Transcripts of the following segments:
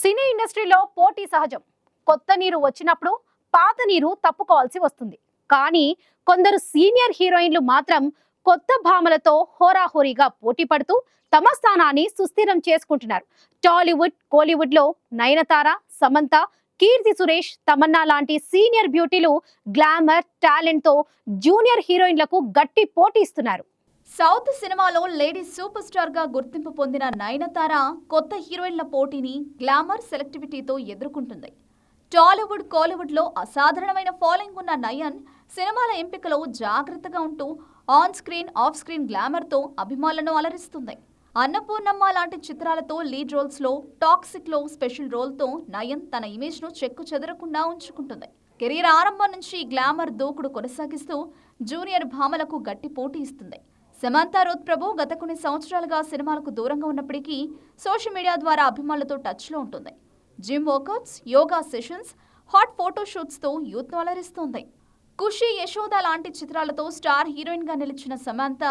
సినీ ఇండస్ట్రీలో పోటీ సహజం. కొత్త నీరు వచ్చినప్పుడు పాత నీరు తప్పుకోవాల్సి వస్తుంది. కానీ కొందరు సీనియర్ హీరోయిన్లు మాత్రం కొత్త భామలతో హోరాహోరీగా పోటీ పడుతూ తమ స్థానాన్ని సుస్థిరం చేసుకుంటున్నారు. టాలీవుడ్, కోలీవుడ్ లో నయనతార, సమంత, కీర్తి సురేష్, తమన్నా లాంటి సీనియర్ బ్యూటీలు గ్లామర్, టాలెంట్ తో జూనియర్ హీరోయిన్లకు గట్టి పోటీ ఇస్తున్నారు. సౌత్ సినిమాలో లేడీ సూపర్ స్టార్ గా గుర్తింపు పొందిన నయనతార కొత్త హీరోయిన్ల పోటీని గ్లామర్ సెలెక్టివిటీతో ఎదుర్కొంటుంది. టాలీవుడ్, కోలీవుడ్ లో అసాధారణమైన ఫాలోయింగ్ ఉన్న నయన్ సినిమాల ఎంపికలో జాగ్రత్తగా ఉంటూ on screen, off screen glamour తో అభిమానులను అలరిస్తుంది. అన్నపూర్ణమ్మ లాంటి చిత్రాలతో లీడ్ రోల్స్ లో, టాక్సిక్ లో స్పెషల్ రోల్ తో నయన్ తన ఇమేజ్ ను చెక్కు చెదరకుండా ఉంచుకుంటుంది. కెరీర్ ఆరంభం నుంచి గ్లామర్ దూకుడు కొనసాగిస్తూ జూనియర్ భామలకు గట్టి పోటీ ఇస్తుంది. సమంత రూత్ ప్రభు గత కొన్ని సంవత్సరాలుగా సినిమాలకు దూరంగా ఉన్నప్పటికీ సోషల్ మీడియా ద్వారా అభిమానులతో టచ్లో ఉంటుంది. Gym workouts, yoga sessions, hot photoshoots తో యూత్ను అలరిస్తోంది. ఖుషి, యశోద లాంటి చిత్రాలతో స్టార్ హీరోయిన్ గా నిలిచిన సమంత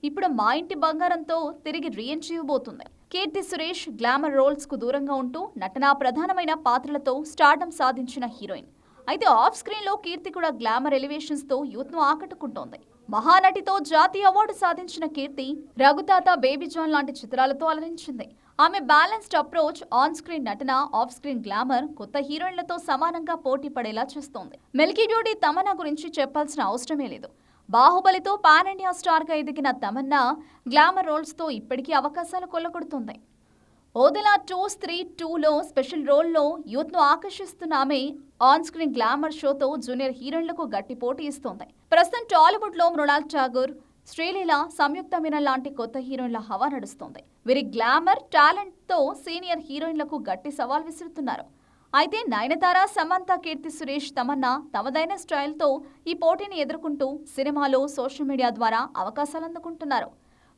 ఇప్పుడు మా ఇంటి బంగారంతో తిరిగి reentry ఇవ్వబోతుంది. Keerthy Suresh glamour roles కు దూరంగా ఉంటూ నటనా ప్రధానమైన పాత్రలతో స్టార్డమ్ సాధించిన హీరోయిన్. అయితే ఆఫ్ స్క్రీన్ లో కీర్తి కూడా గ్లామర్ ఎలివేషన్స్ తో యూత్ ను ఆకట్టుకుంటోంది. మహానటితో జాతీయ అవార్డు సాధించిన కీర్తి రఘుతాత, బేబీ జాన్ లాంటి చిత్రాలతో అలరించింది. ఆమె బ్యాలెన్స్డ్ అప్రోచ్, ఆన్ స్క్రీన్ నటన, ఆఫ్ స్క్రీన్ గ్లామర్ కొత్త హీరోయిన్లతో సమానంగా పోటీ పడేలా చేస్తోంది. మిల్కీ బ్యూటీ తమన్నా గురించి చెప్పాల్సిన అవసరమే లేదు. బాహుబలితో పాన్ ఇండియా స్టార్ గా ఎదిగిన తమన్నా గ్లామర్ రోల్స్ తో ఇప్పటికీ అవకాశాలు కొల్లగొడుతుంది. ఓదెలా 2, స్త్రీ 2లో స్పెషల్ రోల్లో యూత్ ను ఆకర్షిస్తున్న ఆమె ఆన్ స్క్రీన్ గ్లామర్ షోతో జూనియర్ హీరోయిన్లకు గట్టి పోటీ ఇస్తోంది. ప్రస్తుతం టాలీవుడ్ లో మృణాల్ ఠాగూర్, శ్రీలీల, సంయుక్త మీనన్ లాంటి కొత్త హీరోయిన్ల హవా నడుస్తోంది. వీరి గ్లామర్, టాలెంట్ తో సీనియర్ హీరోయిన్లకు గట్టి సవాల్ విసురుతున్నారు. అయితే నయనతార, సమంత, కీర్తి సురేష్, తమన్నా తమదైన స్టైల్తో ఈ పోటీని ఎదుర్కొంటూ సినిమాలో, సోషల్ మీడియా ద్వారా అవకాశాలు అందుకుంటున్నారు.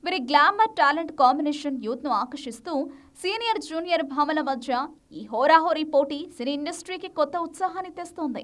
వీరి గ్లామర్, టాలెంట్ కాంబినేషన్ యూత్ ను ఆకర్షిస్తూ సీనియర్, జూనియర్ భామల మధ్య ఈ హోరాహోరీ పోటీ సినీ ఇండస్ట్రీకి కొత్త ఉత్సాహాన్ని తెస్తోంది.